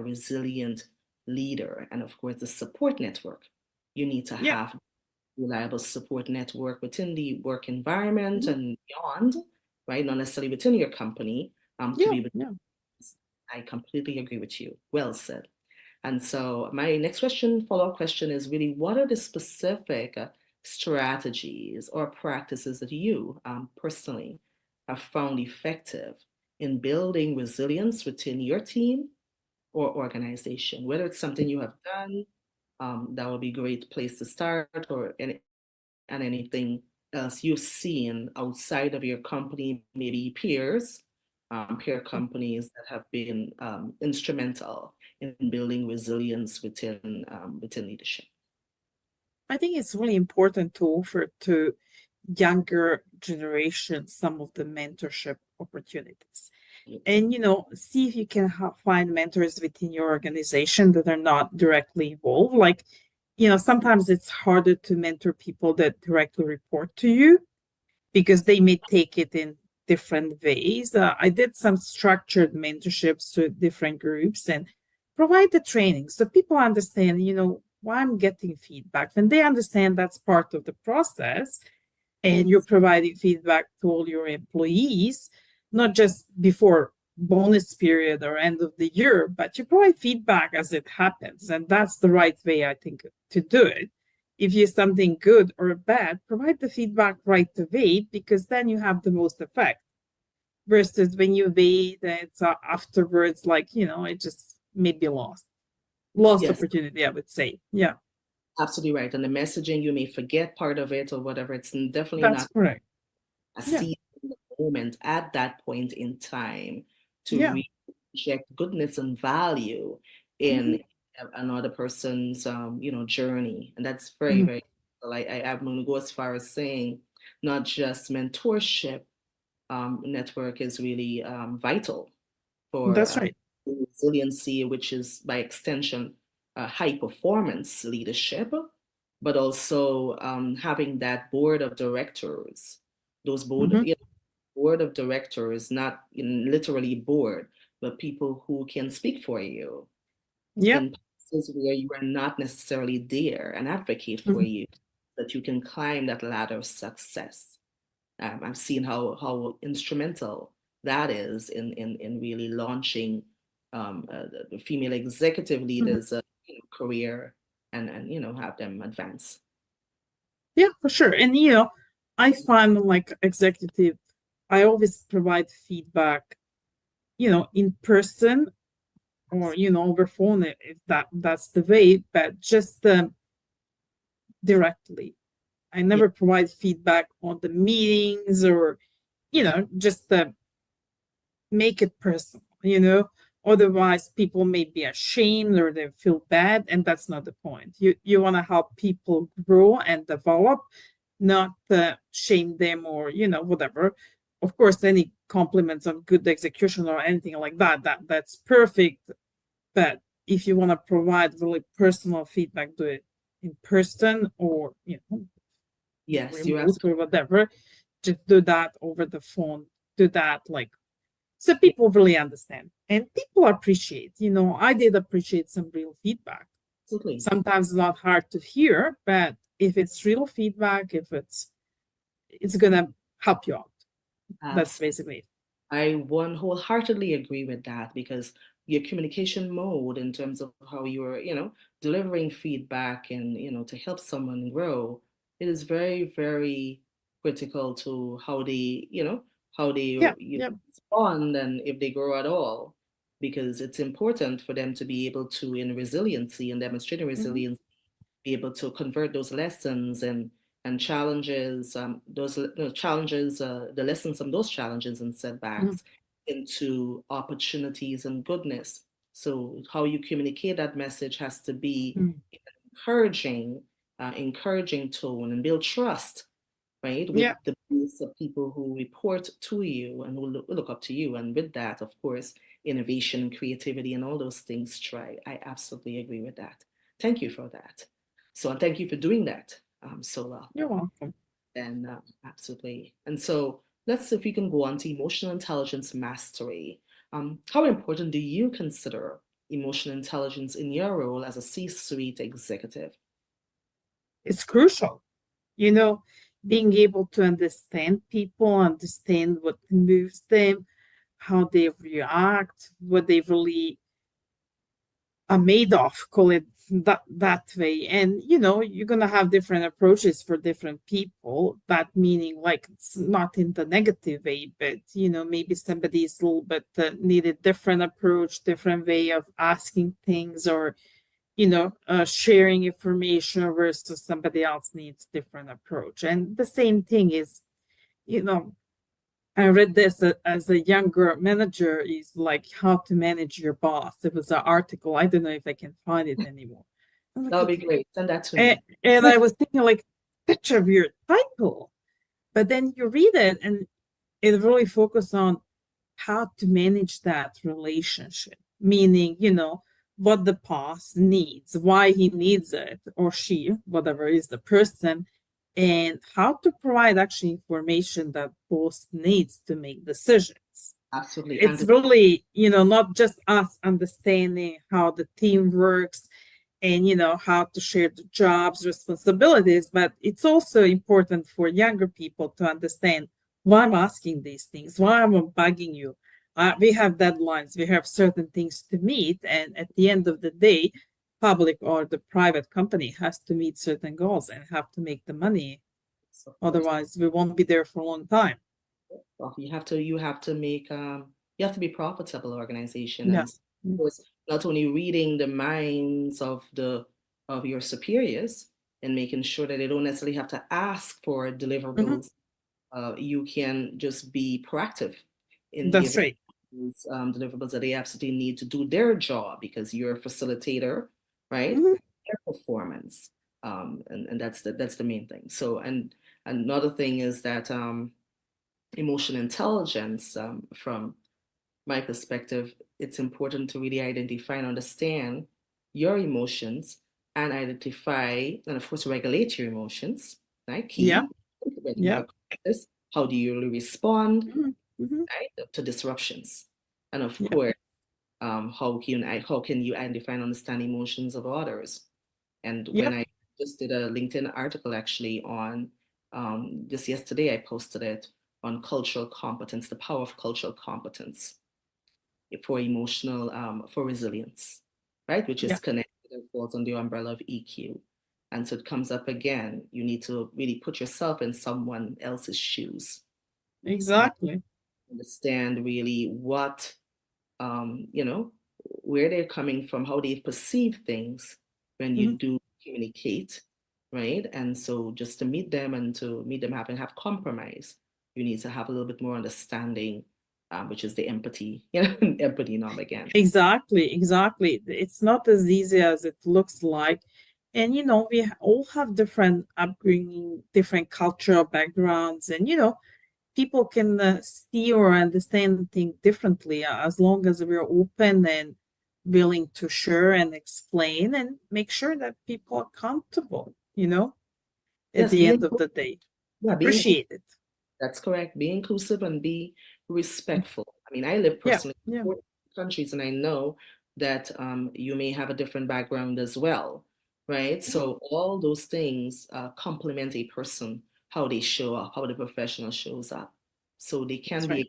resilient leader. And of course, the support network. You need to have a reliable support network within the work environment and beyond, right? Not necessarily within your company, to be able to. I completely agree with you. Well said. And so my next question, follow-up question is really, what are the specific strategies or practices that you personally have found effective in building resilience within your team or organization? Whether it's something you have done, that would be a great place to start, or anything else you've seen outside of your company, maybe peers, peer companies that have been instrumental in building resilience within leadership. I think it's really important to offer to younger generations some of the mentorship opportunities. And, see if you can find mentors within your organization that are not directly involved. Like, sometimes it's harder to mentor people that directly report to you because they may take it in different ways. I did some structured mentorships to different groups and provide the training so people understand, why I'm getting feedback. When they understand that's part of the process, and you're providing feedback to all your employees, not just before bonus period or end of the year, but you provide feedback as it happens. And that's the right way, I think, to do it. If you're something good or bad, provide the feedback right away, because then you have the most effect. Versus when you wait and it's afterwards, like, it just may be lost opportunity, I would say. Yeah. Absolutely right. And the messaging, you may forget part of it or whatever. It's definitely That's not correct. a seed in the moment at that point in time to reject goodness and value in another person's journey. And that's very, very, I'm going to go as far as saying not just mentorship network is really vital for that's right. resiliency, which is by extension high performance leadership, but also having that board of directors, those board of directors, not literally board, but people who can speak for you in places where you are not necessarily there and advocate for you, that you can climb that ladder of success. I've seen how instrumental that is in really launching the female executive leaders' career and have them advance. Yeah, for sure. And I find like executive, I always provide feedback, in person or over phone if that's the way, but just directly. I never provide feedback on the meetings or just make it personal. Otherwise people may be ashamed or they feel bad, and that's not the point. You want to help people grow and develop, not shame them or whatever. Of course, any compliments on good execution or anything like that's perfect, but if you want to provide really personal feedback, do it in person or remote or whatever. Just do that over the phone. Do that so people really understand and people appreciate. I did appreciate some real feedback. Absolutely. Sometimes it's not hard to hear, but if it's real feedback, if it's gonna help you out. That's basically it. I wholeheartedly agree with that, because your communication mode in terms of how you're, delivering feedback and, to help someone grow, it is very, very critical to how they, respond and if they grow at all, because it's important for them to be able to, in resiliency and demonstrating resilience, be able to convert those lessons and challenges, the lessons from those challenges and setbacks into opportunities and goodness. So how you communicate that message has to be encouraging tone and build trust, right? With the base of people who report to you and who look up to you. And with that, of course, innovation and creativity and all those things thrive. I absolutely agree with that. Thank you for that. So thank you for doing that so well. You're welcome. And absolutely. And so let's see if we can go on to emotional intelligence mastery. How important do you consider emotional intelligence in your role as a C-suite executive? It's crucial. You know, being able to understand people, understand what moves them, how they react, what they really are made of, call it that way. And you're gonna have different approaches for different people. That meaning, like, it's not in the negative way, but maybe somebody's a little bit need a different approach, different way of asking things, or sharing information versus somebody else needs different approach. And the same thing is, I read this as a younger manager is like how to manage your boss. It was an article. I don't know if I can find it anymore. Like, That would be great. Send that to me. And I was thinking, like, such a weird title. But then you read it and it really focuses on how to manage that relationship, meaning, what the boss needs, why he needs it, or she, whatever is the person, and how to provide actually information that boss needs to make decisions. Absolutely. It's really, not just us understanding how the team works and, how to share the jobs, responsibilities, but it's also important for younger people to understand why I'm asking these things, why I'm bugging you. We have deadlines, we have certain things to meet, and at the end of the day, public or the private company has to meet certain goals and have to make the money. Otherwise, we won't be there for a long time. Well, you have to make you have to be profitable organization. Yeah. And of course, not only reading the minds of your superiors and making sure that they don't necessarily have to ask for deliverables. You can just be proactive in giving these deliverables that they absolutely need to do their job, because you're a facilitator, right? Their performance, and that's the main thing. So, and another thing is that emotional intelligence, from my perspective, it's important to really identify and understand your emotions and identify and, of course, regulate your emotions, right? Key. Yeah. When you have crisis, how do you really respond right, to disruptions? And of course, how can you identify and understand emotions of others? And when I just did a LinkedIn article actually on just yesterday, I posted it on cultural competence, the power of cultural competence for for resilience, right? Which is connected and falls under the umbrella of EQ. And so it comes up again. You need to really put yourself in someone else's shoes. Exactly. Understand really what, where they're coming from, how they perceive things when you do communicate, right? And so just to meet them and to meet them have compromise, you need to have a little bit more understanding, which is the empathy, empathy knob again. Exactly. It's not as easy as it looks like. And, we all have different upbringing, different cultural backgrounds, and, people can see or understand things differently as long as we're open and willing to share and explain and make sure that people are comfortable, at the end of the day. Appreciate it. That's correct. Be inclusive and be respectful. I mean, I live personally in 40 countries, and I know that you may have a different background as well, right? So all those things complement a person, how they show up, how the professional shows up. So they can be.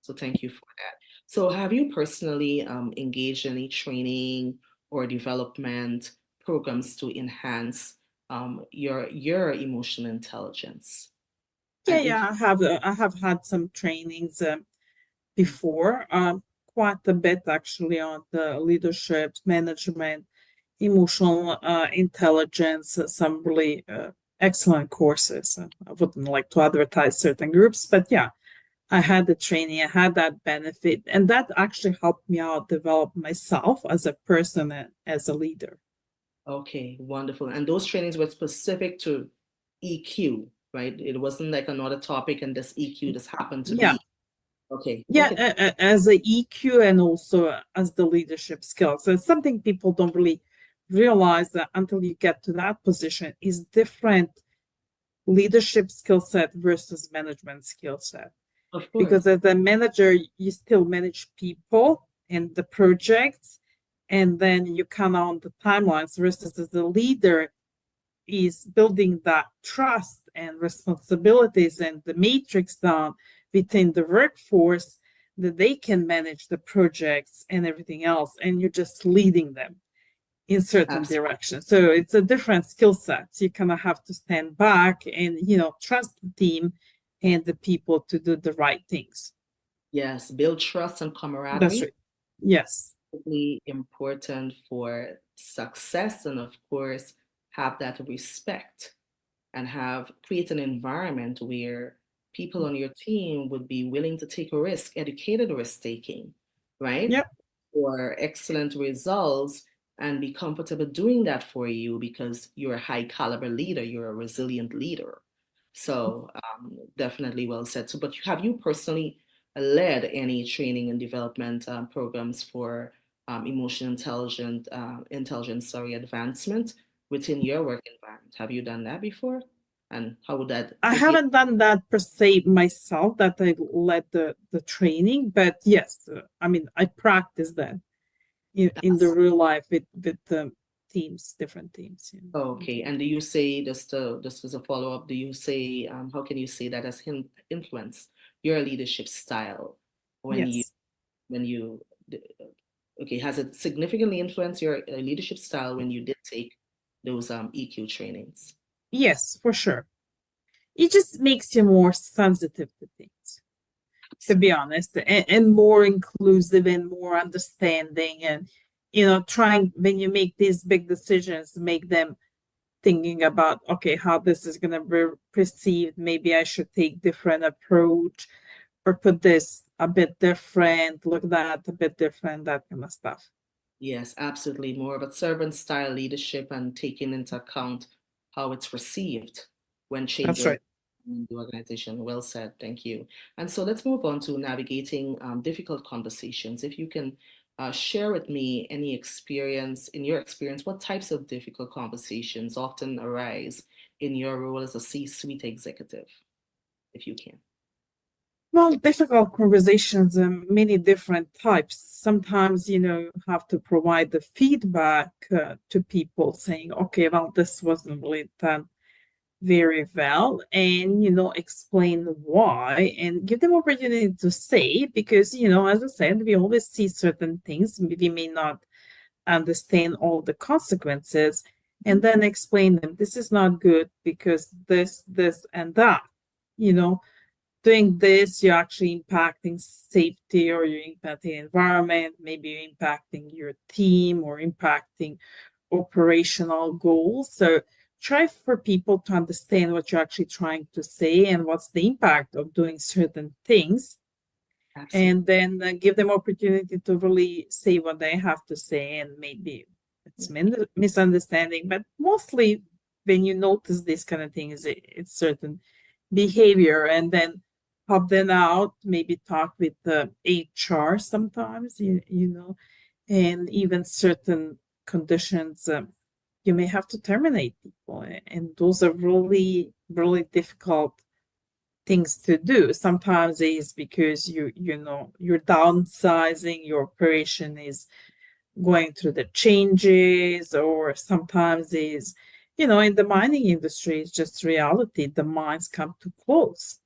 So thank you for that. So have you personally engaged in any training or development programs to enhance your emotional intelligence? I have had some trainings before, quite a bit actually, on the leadership, management, emotional intelligence, some really excellent courses. I wouldn't like to advertise certain groups, but yeah, I had the training, I had that benefit, and that actually helped me out develop myself as a person and as a leader. Okay, wonderful. And those trainings were specific to EQ, right? It wasn't like another topic and this EQ just happened to be. Okay. As a EQ and also as the leadership skills. So it's something people don't really realize that until you get to that position is different leadership skill set versus management skill set. Of course. Because as a manager, you still manage people and the projects, and then you count on the timelines versus as the leader is building that trust and responsibilities and the matrix down within the workforce that they can manage the projects and everything else, and you're just leading them in certain directions. So it's a different skill set. You kind of have to stand back and, trust the team and the people to do the right things. Yes, build trust and camaraderie. That's right. Yes. Really important for success, and of course, have that respect and create an environment where people on your team would be willing to take a risk, educated risk taking, right? Yep. For excellent results, and be comfortable doing that for you because you're a high caliber leader, you're a resilient leader. So definitely well said. So, but have you personally led any training and development programs for emotional intelligence, advancement within your work environment? Have you done that before? And how would that? I haven't done that per se myself, that I led the training, but yes, I mean, I practice that in the real life with the teams, different teams. Okay, and do you say, just as a follow-up, do you say, how can you say that has influenced your leadership style Yes. Okay, has it significantly influenced your leadership style when you did take those EQ trainings? Yes, for sure. It just makes you more sensitive to things, to be honest, and more inclusive and more understanding, and trying, when you make these big decisions, make them thinking about, okay, how this is going to be perceived. Maybe I should take different approach, or put this a bit different, look at that a bit different, that kind of stuff. Yes, absolutely. More of a servant style leadership and taking into account how it's received when changes. That's right. In the organization. Well said. Thank you. And so let's move on to navigating difficult conversations. If you can share with me any experience, in your experience, what types of difficult conversations often arise in your role as a C-suite executive, if you can. Well, difficult conversations, many different types. Sometimes, have to provide the feedback to people saying, okay, well, this wasn't really done very well, and, explain why and give them opportunity to say, because, as I said, we always see certain things. We may not understand all the consequences, and then explain them. This is not good because this, and that, doing this, you're actually impacting safety, or you're impacting the environment, maybe you're impacting your team, or impacting operational goals. So try for people to understand what you're actually trying to say and what's the impact of doing certain things. Absolutely. And then give them opportunity to really say what they have to say, and maybe it's misunderstanding, but mostly when you notice this kind of things, it's certain behavior, and then help them out, maybe talk with the HR sometimes, and even certain conditions, you may have to terminate people, and those are really, really difficult things to do. Sometimes it is because you're downsizing, your operation is going through the changes, or sometimes is, in the mining industry, it's just reality. The mines come to close,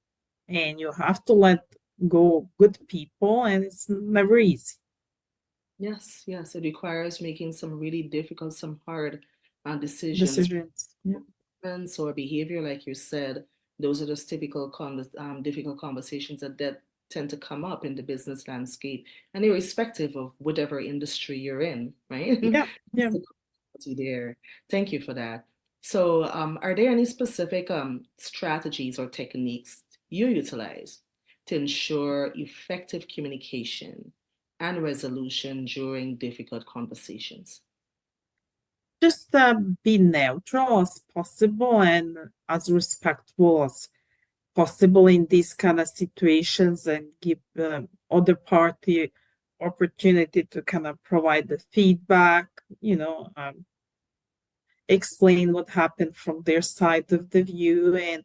and you have to let go good people, and it's never easy. Yes, it requires making some really difficult, some hard decisions. Yeah. Or behavior, like you said. Those are just typical difficult conversations that tend to come up in the business landscape, and irrespective of whatever industry you're in, right? Yeah. There. Thank you for that. So, are there any specific strategies or techniques you utilize to ensure effective communication and resolution during difficult conversations? Just be neutral as possible and as respectful as possible in these kind of situations, and give other party opportunity to kind of provide the feedback, explain what happened from their side of the view, and